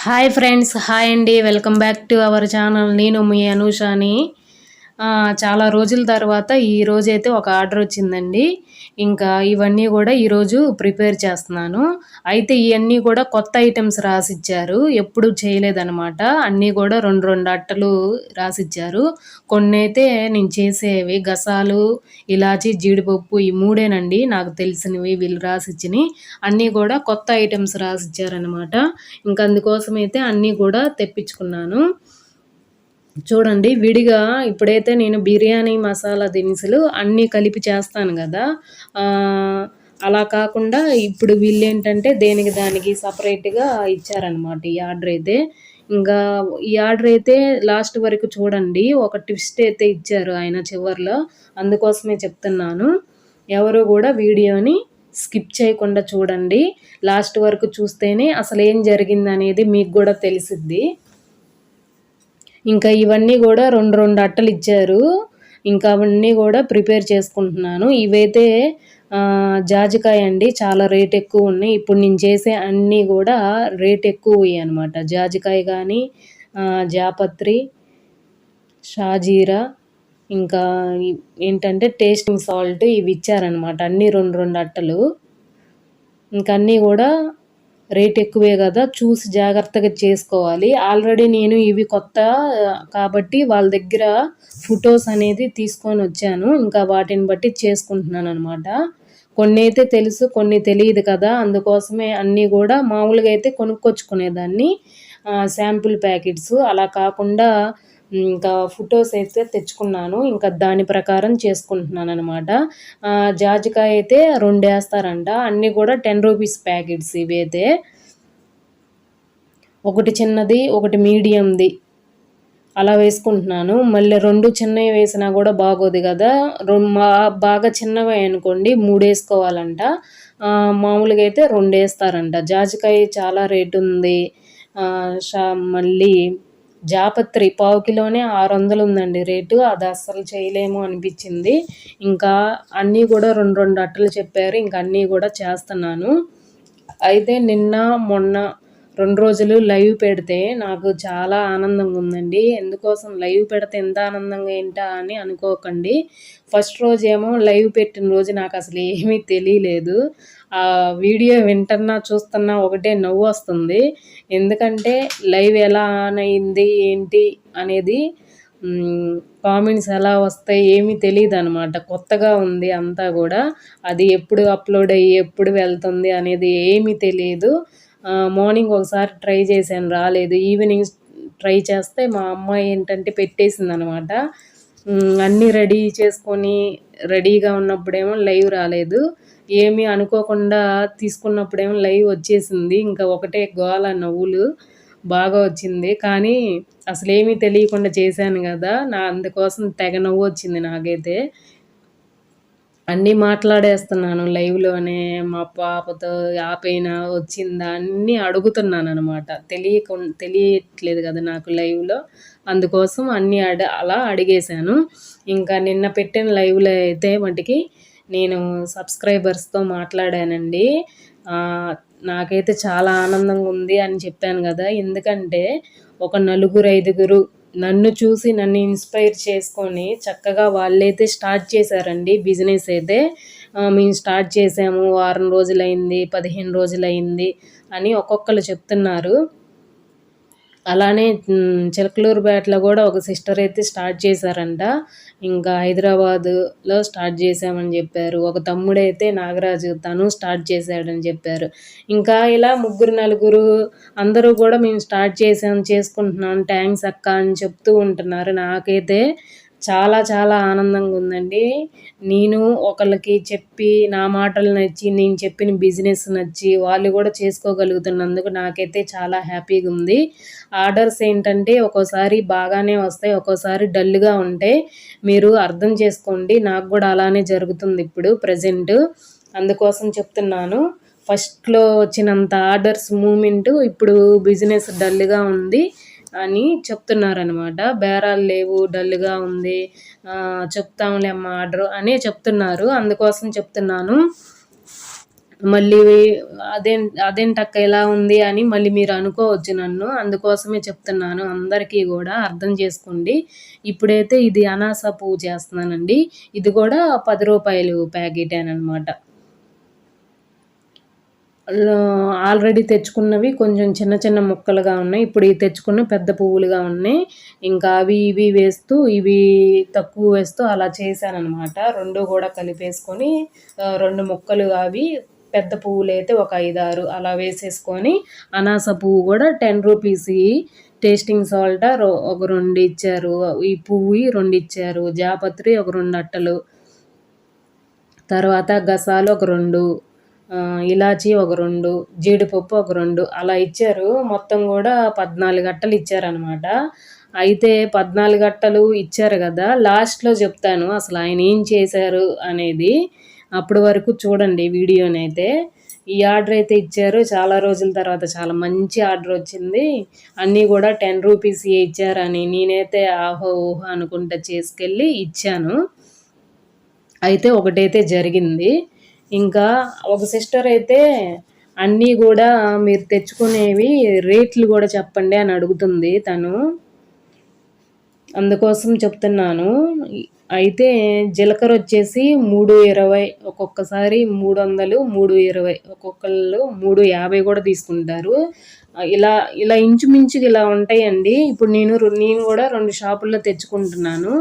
Hi friends, hi అండి. Welcome back to our channel. నేను మీ అనూషాని. చాలా రోజుల తర్వాత ఈరోజైతే ఒక ఆర్డర్ వచ్చిందండి. ఇంకా ఇవన్నీ కూడా ఈరోజు ప్రిపేర్ చేస్తున్నాను. అయితే ఇవన్నీ కూడా కొత్త ఐటమ్స్ రాసిచ్చారు, ఎప్పుడు చేయలేదన్నమాట. అన్నీ కూడా రెండు రెండు అట్టలు రాసిచ్చారు. కొన్ని అయితే నేను చేసేవి గసాలు, ఇలాచి, జీడిపప్పు, ఈ మూడేనండి నాకు తెలిసినవి వీళ్ళు రాసిచ్చినవి. అన్నీ కూడా కొత్త ఐటమ్స్ రాసిచ్చారనమాట. ఇంకా అందుకోసం అయితే అన్నీ కూడా తెప్పించుకున్నాను. చూడండి, విడిగా ఇప్పుడైతే నేను బిర్యానీ మసాలా దినుసులు అన్నీ కలిపి చేస్తాను కదా, అలా కాకుండా ఇప్పుడు వీళ్ళేంటంటే దేనికి దానికి సపరేట్గా ఇచ్చారనమాట ఈ ఆర్డర్ అయితే. ఇంకా ఈ ఆర్డర్ అయితే లాస్ట్ వరకు చూడండి, ఒక ట్విస్ట్ అయితే ఇచ్చారు ఆయన చివర్లో, అందుకోసమే చెప్తున్నాను. ఎవరు కూడా వీడియోని స్కిప్ చేయకుండా చూడండి, లాస్ట్ వరకు చూస్తేనే అసలు ఏం జరిగింది అనేది మీకు కూడా తెలిసిద్ది. ఇంకా ఇవన్నీ కూడా రెండు రెండు అట్టలు ఇచ్చారు. ఇంకా అవన్నీ కూడా ప్రిపేర్ చేసుకుంటున్నాను. ఇవైతే జాజికాయ అండి, చాలా రేట్ ఎక్కువ ఉన్నాయి. ఇప్పుడు నేను చేసే అన్నీ కూడా రేట్ ఎక్కువ అనమాట. జాజికాయ కానీ, జాపత్రి, షాజీరా, ఇంకా ఏంటంటే టేస్టింగ్ సాల్ట్, ఇవి ఇచ్చారనమాట. అన్నీ రెండు రెండు అట్టలు. ఇంకా అన్నీ కూడా రేట్ ఎక్కువే కదా, చూసి జాగ్రత్తగా చేసుకోవాలి. ఆల్రెడీ నేను ఇవి కొత్త కాబట్టి వాళ్ళ దగ్గర ఫొటోస్ అనేది తీసుకొని వచ్చాను. ఇంకా వాటిని బట్టి చేసుకుంటున్నాను అనమాట. కొన్ని అయితే తెలుసు, కొన్ని తెలియదు కదా, అందుకోసమే అన్నీ కూడా మామూలుగా అయితే కొనుక్కొచ్చుకునేదాన్ని శాంపుల్ ప్యాకెట్స్. అలా కాకుండా ఇంకా ఫొటోస్ అయితే తెచ్చుకున్నాను. ఇంకా దాని ప్రకారం చేసుకుంటున్నాను అనమాట. జాజికాయ అయితే 2 వేస్తారంట. అన్నీ కూడా 10 రూపీస్ ప్యాకెట్స్ ఇవి అయితే. ఒకటి చిన్నది, ఒకటి మీడియంది అలా వేసుకుంటున్నాను. మళ్ళీ 2 చిన్నవి వేసినా కూడా బాగోదు కదా, బాగా చిన్నవి అనుకోండి 3 వేసుకోవాలంట. మామూలుగా అయితే 2 వేస్తారంట. జాజికాయ చాలా రేటు ఉంది. మళ్ళీ జాపత్రి పావు కిలోనే 600 ఉందండి రేటు. అది అస్సలు చేయలేము అనిపించింది. ఇంకా అన్నీ కూడా రెండు రెండు అట్టలు చెప్పారు. ఇంకా అన్నీ కూడా చేస్తున్నాను. అయితే నిన్న మొన్న 2 రోజులు లైవ్ పెడితే నాకు చాలా ఆనందంగా ఉందండి. ఎందుకోసం లైవ్ పెడితే ఎంత ఆనందంగా ఏంటా అని అనుకోకండి. ఫస్ట్ రోజేమో లైవ్ పెట్టిన రోజు నాకు అసలు ఏమీ తెలియలేదు. ఆ వీడియో వింటున్నా చూస్తున్నా ఒకటే నవ్వు వస్తుంది. ఎందుకంటే లైవ్ ఎలా ఆన్ అయింది ఏంటి అనేది, కామెంట్స్ ఎలా వస్తాయి ఏమీ తెలియదు అనమాట. కొత్తగా ఉంది అంతా కూడా. అది ఎప్పుడు అప్లోడ్ అయ్యి ఎప్పుడు వెళ్తుంది అనేది ఏమీ తెలియదు. మార్నింగ్ ఒకసారి ట్రై చేశాను, రాలేదు. ఈవినింగ్ ట్రై చేస్తే మా అమ్మాయి ఏంటంటే పెట్టేసిందనమాట. అన్నీ రెడీ చేసుకొని రెడీగా ఉన్నప్పుడేమో లైవ్ రాలేదు. ఏమీ అనుకోకుండా తీసుకున్నప్పుడేమో లైవ్ వచ్చేసింది. ఇంకా ఒకటే గోల, నవ్వులు బాగా వచ్చింది. కానీ అసలేమీ తెలియకుండా చేశాను కదా, అందుకోసం తెగ నవ్వు వచ్చింది నాకైతే. అన్నీ మాట్లాడేస్తున్నాను లైవ్లోనే. మా పాపతో ఆపైనా వచ్చిందా అన్నీ అడుగుతున్నాను అనమాట. తెలియట్లేదు కదా నాకు లైవ్లో, అందుకోసం అన్నీ అలా అడిగేశాను. ఇంకా నిన్న పెట్టిన లైవ్లో అయితే మటుకి నేను సబ్స్క్రైబర్స్తో మాట్లాడానండి. నాకైతే చాలా ఆనందంగా ఉంది అని చెప్పాను కదా. ఎందుకంటే ఒక 4-5 నన్ను చూసి నన్ను ఇన్స్పైర్ చేసుకొని చక్కగా వాళ్ళైతే స్టార్ట్ చేశారండి బిజినెస్ అయితే. మేము స్టార్ట్ చేసాము, వారం రోజులైంది, 15 రోజులైంది అని ఒక్కొక్కరు చెప్తున్నారు. అలానే చిలకలూరుపేటలో కూడా ఒక సిస్టర్ అయితే స్టార్ట్ చేశారంట. ఇంకా హైదరాబాదులో స్టార్ట్ చేశామని చెప్పారు. ఒక తమ్ముడైతే నాగరాజు, తను స్టార్ట్ చేశాడని చెప్పారు. ఇంకా ఇలా 3-4 అందరూ కూడా మేము స్టార్ట్ చేసుకుంటున్నాం, థ్యాంక్స్ అక్క అని చెప్తూ ఉంటున్నారు. నాకైతే చాలా చాలా ఆనందంగా ఉందండి. నేను ఒకళ్ళకి చెప్పి నా మాటలు నచ్చి, నేను చెప్పిన బిజినెస్ నచ్చి వాళ్ళు కూడా చేసుకోగలుగుతున్నందుకు నాకైతే చాలా హ్యాపీగా ఉంది. ఆర్డర్స్ ఏంటంటే ఒక్కోసారి బాగానే వస్తాయి, ఒక్కోసారి డల్గా ఉంటాయి. మీరు అర్థం చేసుకోండి. నాకు కూడా అలానే జరుగుతుంది ఇప్పుడు ప్రజెంట్. అందుకోసం చెప్తున్నాను. ఫస్ట్లో వచ్చినంత ఆర్డర్స్ మూమెంట్ ఇప్పుడు బిజినెస్ డల్గా ఉంది అని చెప్తున్నారనమాట. బేరాలు లేవు, డల్గా ఉంది, చెప్తాంలే అమ్మ ఆర్డర్ అనే చెప్తున్నారు. అందుకోసం చెప్తున్నాను. మళ్ళీ అదేంటక్క ఎలా ఉంది అని మళ్ళీ మీరు అనుకోవచ్చు నన్ను. అందుకోసమే చెప్తున్నాను, అందరికీ కూడా అర్థం చేసుకోండి. ఇప్పుడైతే ఇది అనాస పువ్వు చేస్తున్నానండి. ఇది కూడా 10 రూపాయలు ప్యాకెటేనమాట. ఆల్రెడీ తెచ్చుకున్నవి కొంచెం చిన్న చిన్న ముక్కలుగా ఉన్నాయి. ఇప్పుడు ఇవి తెచ్చుకున్న పెద్ద పువ్వులుగా ఉన్నాయి. ఇంకా అవి ఇవి వేస్తూ, ఇవి తక్కువ వేస్తూ అలా చేశాననమాట. 2 కూడా కలిపేసుకొని 2 ముక్కలు అవి పెద్ద పువ్వులైతే ఒక 5, 6 అలా వేసేసుకొని, అనాస పువ్వు కూడా 10 రూపీస్ టేస్టింగ్ సాల్ట్ ఒక 2 ఇచ్చారు. ఈ పువ్వు 2 ఇచ్చారు. జాపత్రి ఒక 2 అట్టలు, తర్వాత గసాలు ఒక 2, ఇలాచీ ఒక 2, జీడిపప్పు ఒక 2 అలా ఇచ్చారు. మొత్తం కూడా 14 అట్టలు ఇచ్చారనమాట. అయితే 14 అట్టలు ఇచ్చారు కదా, లాస్ట్లో చెప్తాను అసలు ఆయన ఏం చేశారు అనేది. అప్పటి వరకు చూడండి వీడియోనైతే. ఈ ఆర్డర్ అయితే ఇచ్చారు. చాలా రోజుల తర్వాత చాలా మంచి ఆర్డర్ వచ్చింది. అన్నీ కూడా 10 రూపీస్ ఇచ్చారని నేనైతే ఆహో ఊహో అనుకుంటా చేసుకెళ్ళి ఇచ్చాను. అయితే ఒకటైతే జరిగింది. ఇంకా ఒక సిస్టర్ అయితే అన్నీ కూడా మీరు తెచ్చుకునేవి రేట్లు కూడా చెప్పండి అని అడుగుతుంది తను. అందుకోసం చెప్తున్నాను. అయితే జీలకర్ర వచ్చేసి 3.20, ఒక్కొక్కసారి 300, 3.20, ఒక్కొక్కళ్ళు 3.50 కూడా తీసుకుంటారు. ఇలా ఇలా ఇంచుమించుగా ఇలా ఉంటాయండి. ఇప్పుడు నేను కూడా 2 షాపుల్లో తెచ్చుకుంటున్నాను.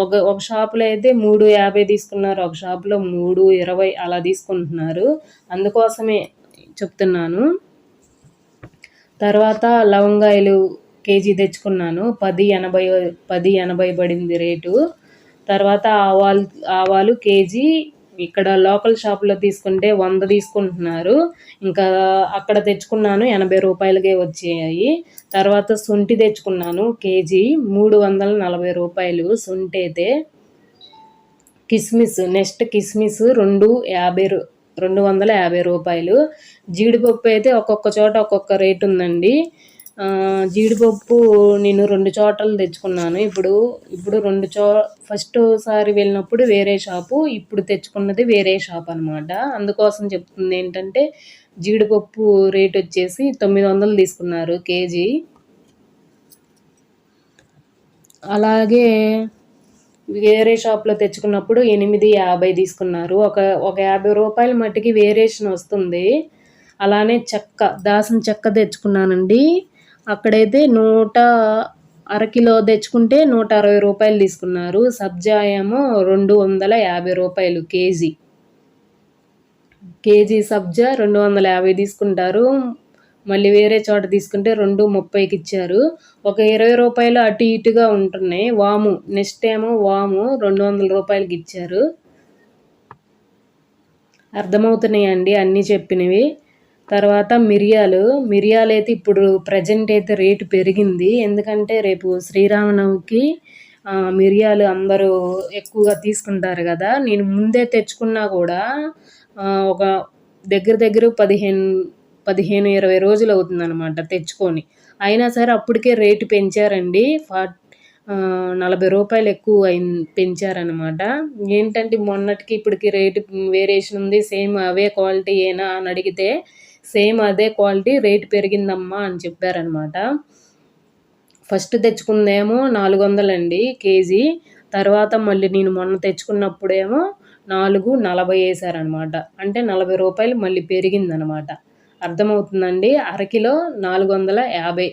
ఒక షాపులో అయితే 3.50 తీసుకున్నారు, ఒక షాపులో 3.20 అలా తీసుకుంటున్నారు. అందుకోసమే చెప్తున్నాను. తర్వాత లవంగాయలు కేజీ తెచ్చుకున్నాను. 10.80 పడింది రేటు. తర్వాత ఆవాలు కేజీ ఇక్కడ లోకల్ షాప్లో తీసుకుంటే 100 తీసుకుంటున్నారు. ఇంకా అక్కడ తెచ్చుకున్నాను 80 రూపాయలకే వచ్చాయి. తర్వాత శొంఠి తెచ్చుకున్నాను కేజీ 340 రూపాయలు శొంఠి అయితే. కిస్మిస్ 250 రూపాయలు. జీడిపప్పు అయితే ఒక్కొక్క చోట ఒక్కొక్క రేటు ఉందండి. జీడిపప్పు నేను 2 చోటలు తెచ్చుకున్నాను. ఇప్పుడు ఫస్ట్ సారి వెళ్ళినప్పుడు వేరే షాపు, ఇప్పుడు తెచ్చుకున్నది వేరే షాప్ అనమాట. అందుకోసం చెప్తుంది ఏంటంటే, జీడిపప్పు రేట్ వచ్చేసి 900 తీసుకున్నారు కేజీ. అలాగే వేరే షాప్లో తెచ్చుకున్నప్పుడు 8.50 తీసుకున్నారు. ఒక 50 రూపాయల మట్టికి వేరియేషన్ వస్తుంది. అలానే దాసం చెక్క తెచ్చుకున్నానండి. అక్కడైతే అరకిలో తెచ్చుకుంటే 160 రూపాయలు తీసుకున్నారు. సబ్జా ఏమో 250 రూపాయలు కేజీ సబ్జా 250 తీసుకుంటారు. మళ్ళీ వేరే చోట తీసుకుంటే 2.30కి ఇచ్చారు. ఒక 20 రూపాయలు అటు ఇటుగా ఉంటున్నాయి. నెక్స్ట్ ఏమో వాము 200 రూపాయలకి ఇచ్చారు. అర్థమవుతున్నాయండి అన్నీ చెప్పినవి. తర్వాత మిరియాలు అయితే ఇప్పుడు ప్రజెంట్ అయితే రేటు పెరిగింది. ఎందుకంటే రేపు శ్రీరామనవమికి మిరియాలు అందరూ ఎక్కువగా తీసుకుంటారు కదా. నేను ముందే తెచ్చుకున్నా కూడా ఒక దగ్గర 15-20 రోజులు అవుతుందన్నమాట తెచ్చుకొని. అయినా సరే అప్పటికే రేటు పెంచారండి. 40 రూపాయలు ఎక్కువ పెంచారనమాట. ఏంటంటే మొన్నటికి ఇప్పటికి రేటు వేరియేషన్ ఉంది, సేమ్ అవే క్వాలిటీ ఏనా అని అడిగితే సేమ్ అదే క్వాలిటీ, రేటు పెరిగిందమ్మా అని చెప్పారనమాట. ఫస్ట్ తెచ్చుకుందేమో 400 అండి కేజీ. తర్వాత మళ్ళీ నేను మొన్న తెచ్చుకున్నప్పుడేమో 4.40 వేసారనమాట. అంటే 40 రూపాయలు మళ్ళీ పెరిగిందనమాట. అర్థమవుతుందండి. అరకిలో 450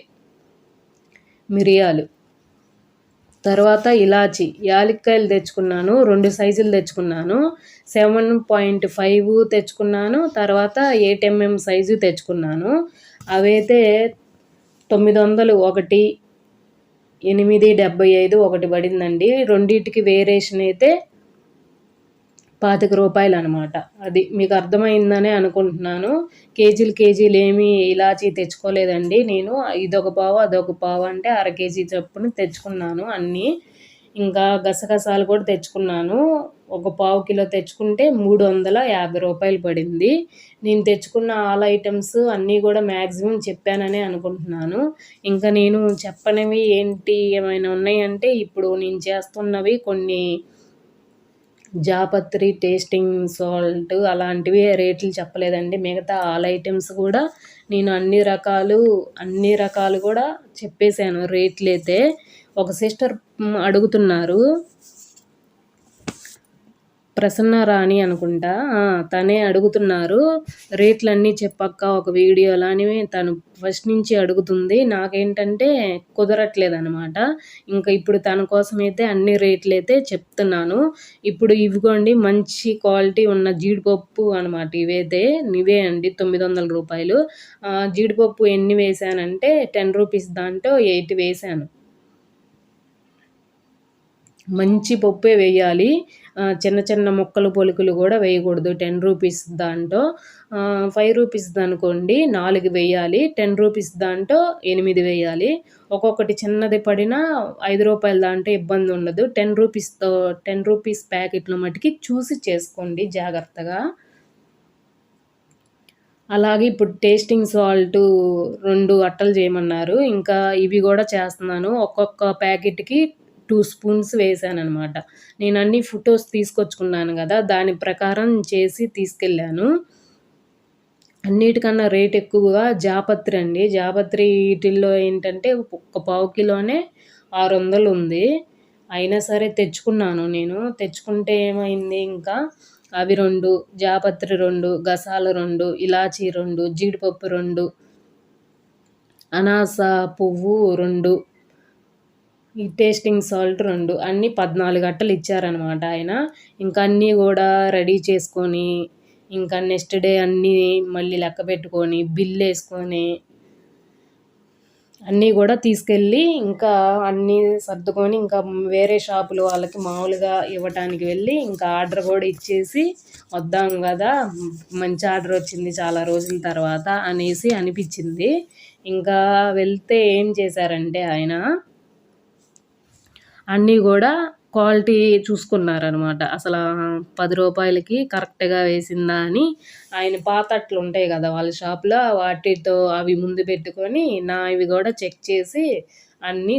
మిరియాలు. తర్వాత యాలక్కాయలు తెచ్చుకున్నాను. 2 సైజులు తెచ్చుకున్నాను. 7.5 తెచ్చుకున్నాను. తర్వాత 8 mm సైజు తెచ్చుకున్నాను. అవైతే 900 ఒకటి, 8.75 ఒకటి పడిందండి. రెండింటికి వేరియేషన్ అయితే 25 రూపాయలు అనమాట. అది మీకు అర్థమైందనే అనుకుంటున్నాను. కేజీలు ఏమీ ఇలాచీ తెచ్చుకోలేదండి నేను. ఇదొక పావు అదొక పావు అంటే 1/2 కేజీ చొప్పున తెచ్చుకున్నాను అన్నీ. ఇంకా గసగసాలు కూడా తెచ్చుకున్నాను. ఒక పావు కిలో తెచ్చుకుంటే 350 రూపాయలు పడింది. నేను తెచ్చుకున్న ఆల్ ఐటమ్స్ అన్నీ కూడా మ్యాక్సిమం చెప్పాననే అనుకుంటున్నాను. ఇంకా నేను చెప్పనివి ఏమైనా ఉన్నాయంటే, ఇప్పుడు నేను చేస్తున్నవి కొన్ని జాపత్రి, టేస్టింగ్ సాల్ట్ అలాంటివి రేట్లు చెప్పలేదండి. మిగతా ఆల్ ఐటెమ్స్ కూడా నేను అన్ని రకాలు కూడా చెప్పేసాను రేట్లయితే. ఒక సిస్టర్ అడుగుతున్నారు, ప్రసన్న రాణి అనుకుంటా. తనే అడుగుతున్నారు, రేట్లన్నీ చెప్పక్క ఒక వీడియోలో అని తను ఫస్ట్ నుంచి అడుగుతుంది. నాకేంటంటే కుదరట్లేదనమాట. ఇంకా ఇప్పుడు తన కోసమైతే అన్ని రేట్లయితే చెప్తున్నాను. ఇప్పుడు ఇవిగోండి మంచి క్వాలిటీ ఉన్న జీడిపప్పు అనమాట. ఇవే అండి 900 రూపాయలు. జీడిపప్పు ఎన్ని వేసానంటే 10 రూపీస్ దాంట్లో 8 వేసాను. మంచి పప్పే వేయాలి. చిన్న చిన్న ముక్కలు పొలుకులు కూడా వేయకూడదు. 10 రూపీస్ దాంట్లో 5 రూపీస్ అనుకోండి 4 వేయాలి. 10 రూపీస్ దాంట్లో 8 వేయాలి. ఒక్కొక్కటి చిన్నది పడినా 5 రూపాయల దాంట్లో ఇబ్బంది ఉండదు. 10 రూపీస్ ప్యాకెట్లు మటుకి చూసి చేసుకోండి జాగ్రత్తగా. అలాగే ఇప్పుడు టేస్టింగ్ సాల్ట్ 2 అట్టలు చేయమన్నారు. ఇంకా ఇవి కూడా చేస్తున్నాను. ఒక్కొక్క ప్యాకెట్‌కి 2 స్పూన్స్ వేసాననమాట. నేను అన్ని ఫొటోస్ తీసుకొచ్చుకున్నాను కదా! దాని ప్రకారం చేసి తీసుకెళ్ళాను. అన్నిటికన్నా రేట్ ఎక్కువగా జాపత్రి అండి. జాపత్రి వీటిల్లో ఏంటంటే ఒక పావు కిలోనే 600 ఉంది. అయినా సరే తెచ్చుకున్నాను నేను. తెచ్చుకుంటే ఏమైంది ఇంకా అవి 2, జాపత్రి 2, గసాలు 2, ఇలాచీ 2, జీడిపప్పు 2, అనాస పువ్వు 2, ఈ టేస్టింగ్ సాల్ట్ 2 అన్నీ 14 అట్టలు ఇచ్చారనమాట ఆయన. ఇంకా అన్నీ కూడా రెడీ చేసుకొని ఇంకా నెక్స్ట్ డే అన్నీ మళ్ళీ లెక్క పెట్టుకొని బిల్లు వేసుకొని అన్నీ కూడా తీసుకెళ్ళి ఇంకా అన్నీ సర్దుకొని ఇంకా వేరే షాపులు వాళ్ళకి మామూలుగా ఇవ్వటానికి వెళ్ళి ఇంకా ఆర్డర్ కూడా ఇచ్చేసి వద్దాం కదా, మంచి ఆర్డర్ వచ్చింది చాలా రోజుల తర్వాత అనేసి అనిపించింది. ఇంకా వెళ్తే ఏం చేశారంటే ఆయన అన్నీ కూడా క్వాలిటీ చూసుకున్నారనమాట. అసలు 10 రూపాయలకి కరెక్ట్‌గా వేసిందా అని ఆయన పాత అట్లు ఉంటాయి కదా వాళ్ళ షాప్‌లో, వాటితో అవి ముందు పెట్టుకొని నావి కూడా చెక్ చేసి అన్నీ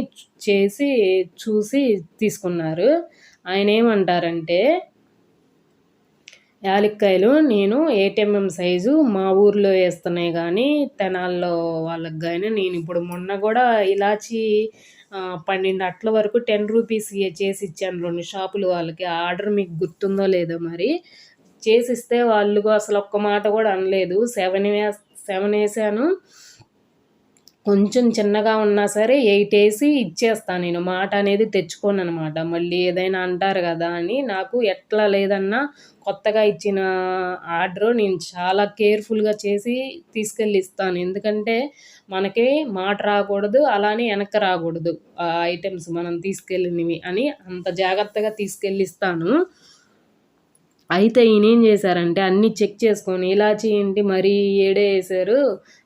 చూసి తీసుకున్నారు. ఆయన ఏమంటారంటే, యాలక్కాయలు నేను 8 mm సైజు మా ఊర్లో వేస్తున్నాయి కానీ తెనాల్లో వాళ్ళకి కానీ నేను ఇప్పుడు మొన్న కూడా ఇలాచి 12 అట్ల వరకు 10 రూపీస్ చేసి ఇచ్చాను 2 షాపులు వాళ్ళకి. ఆ ఆర్డర్ మీకు గుర్తుందో లేదో మరి. చేసిస్తే వాళ్ళు అసలు ఒక్క మాట కూడా అనలేదు. 7 వేసాను. కొంచెం చిన్నగా ఉన్నా సరే 8 వేసి ఇచ్చేస్తాను నేను. మాట అనేది తెచ్చుకోననమాట. మళ్ళీ ఏదైనా అంటారు కదా అని. నాకు ఎట్లా లేదన్నా కొత్తగా ఇచ్చిన ఆర్డరు నేను చాలా కేర్ఫుల్గా చేసి తీసుకెళ్ళి ఇస్తాను. ఎందుకంటే మనకి మాట రాకూడదు, అలానే వెనక్కి రాకూడదు ఆ ఐటమ్స్ మనం తీసుకెళ్ళినవి అని అంత జాగ్రత్తగా తీసుకెళ్ళి ఇస్తాను. అయితే ఈయనేం చేశారంటే అన్నీ చెక్ చేసుకొని, ఇలాచీ ఏంటి మరీ 7 వేశారు,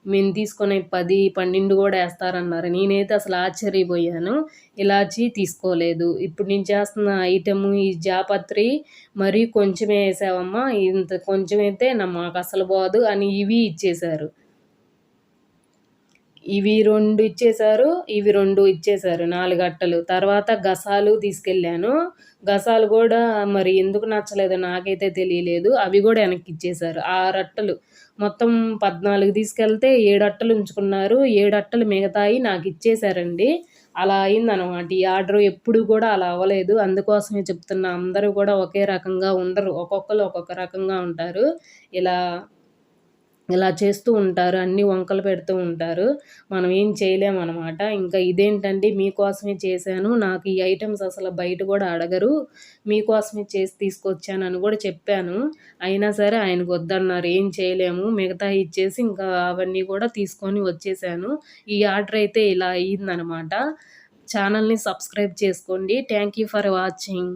మేము తీసుకునే 10, 12 కూడా వేస్తారన్నారు. నేనైతే అసలు ఆశ్చర్యపోయాను. ఇలాచీ తీసుకోలేదు. ఇప్పుడు నేను చేస్తున్న ఐటెము ఈ జాపత్రి మరీ కొంచెమే వేసావమ్మా, ఇంత కొంచెం అయితే మాకు అసలు పోదు అని ఇవి ఇచ్చేశారు. ఇవి 2 ఇచ్చేశారు. ఇవి 2 ఇచ్చేశారు 4 అట్టలు. తర్వాత గసాలు తీసుకెళ్ళాను. గసాలు కూడా మరి ఎందుకు నచ్చలేదో నాకైతే తెలియలేదు. అవి కూడా వెనక్కి ఇచ్చేశారు. 6 అట్టలు. మొత్తం 14 తీసుకెళ్తే 7 అట్టలు ఉంచుకున్నారు. 7 అట్టలు మిగతాయి నాకు ఇచ్చేశారండి. అలా అయిందనమాట. ఈ ఆర్డర్ ఎప్పుడు కూడా అలా అవ్వలేదు. అందుకోసమే చెప్తున్నా, అందరూ కూడా ఒకే రకంగా ఉండరు. ఒక్కొక్కరు ఒక్కొక్క రకంగా ఉంటారు. ఇలా చేస్తూ ఉంటారు. అన్నీ వంకలు పెడుతూ ఉంటారు. మనం ఏం చేయలేమనమాట. ఇంకా ఇదేంటంటే మీకోసమే చేశాను. నాకు ఈ ఐటెమ్స్ అసలు బయట కూడా అడగరు. మీకోసమే చేసి తీసుకొచ్చానని కూడా చెప్పాను. అయినా సరే ఆయనకు వద్దన్నారు. ఏం చేయలేము. మిగతాయి ఇచ్చేసి ఇంకా అవన్నీ కూడా తీసుకొని వచ్చేసాను. ఈ ఆర్డర్ అయితే ఇలా అయిందనమాట. ఛానల్‌ని సబ్స్క్రైబ్ చేసుకోండి. Thank you for watching.